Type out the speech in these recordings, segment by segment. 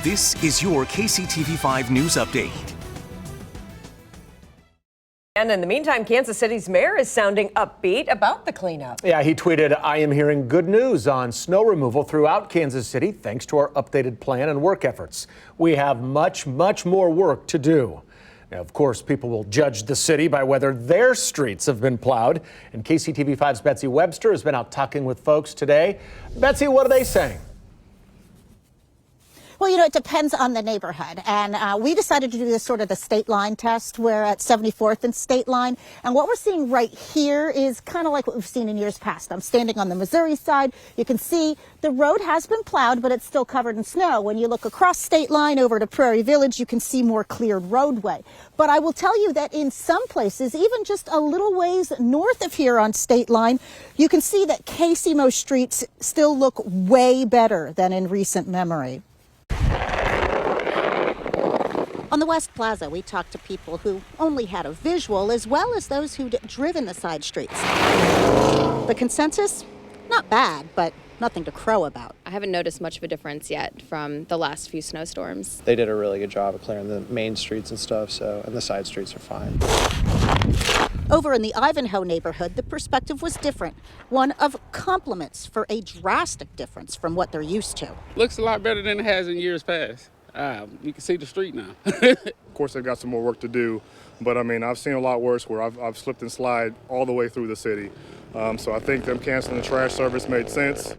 This is your KCTV5 News Update. And in the meantime, Kansas City's mayor is sounding upbeat about the cleanup. Yeah, he tweeted, "I am hearing good news on snow removal throughout Kansas City thanks to our updated plan and work efforts. We have much more work to do." Now, of course, people will judge the city by whether their streets have been plowed. And KCTV5's Betsy Webster has been out talking with folks today. Betsy, what are they saying? Well, it depends on the neighborhood. And we decided to do this sort of the state line test. We're at 74th and State Line. And what we're seeing right here is kind of like what we've seen in years past. I'm standing on the Missouri side. You can see the road has been plowed, but it's still covered in snow. When you look across State Line over to Prairie Village, you can see more cleared roadway. But I will tell you that in some places, even just a little ways north of here on State Line, you can see that KCMO streets still look way better than in recent memory. On the West Plaza, we talked to people who only had a visual as well as those who'd driven the side streets. The consensus? Not bad, but nothing to crow about. I haven't noticed much of a difference yet from the last few snowstorms. They did a really good job of clearing the main streets and stuff, and the side streets are fine. Over in the Ivanhoe neighborhood, the perspective was different. One of compliments for a drastic difference from what they're used to. Looks a lot better than it has in years past. You can see the street now. Of course, they've got some more work to do, but I mean, I've seen a lot worse where I've slipped and slide all the way through the city. So I think them canceling the trash service made sense.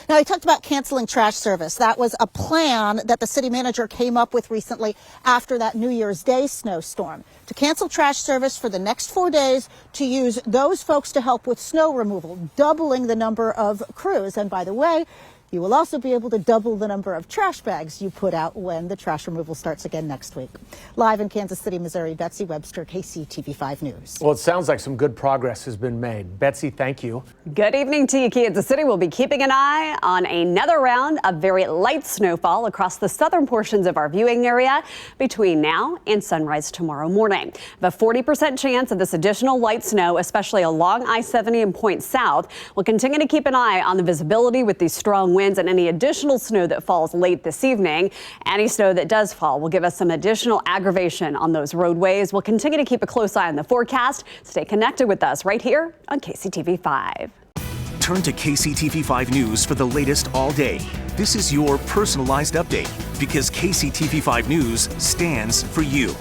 Now, I talked about canceling trash service. That was a plan that the city manager came up with recently after that New Year's Day snowstorm. To cancel trash service for the next 4 days, to use those folks to help with snow removal, doubling the number of crews. And by the way, you will also be able to double the number of trash bags you put out when the trash removal starts again next week. Live in Kansas City, Missouri, Betsy Webster, KCTV5 News. Well, it sounds like some good progress has been made. Betsy, thank you. Good evening to you, Kansas City. We'll be keeping an eye on another round of very light snowfall across the southern portions of our viewing area between now and sunrise tomorrow morning. The 40% chance of this additional light snow, especially along I-70 and points south. We'll continue to keep an eye on the visibility with these strong winds and any additional snow that falls late this evening. Any snow that does fall will give us some additional aggravation on those roadways. We'll continue to keep a close eye on the forecast. Stay connected with us right here on KCTV5. Turn to KCTV5 News for the latest all day. This is your personalized update because KCTV5 News stands for you.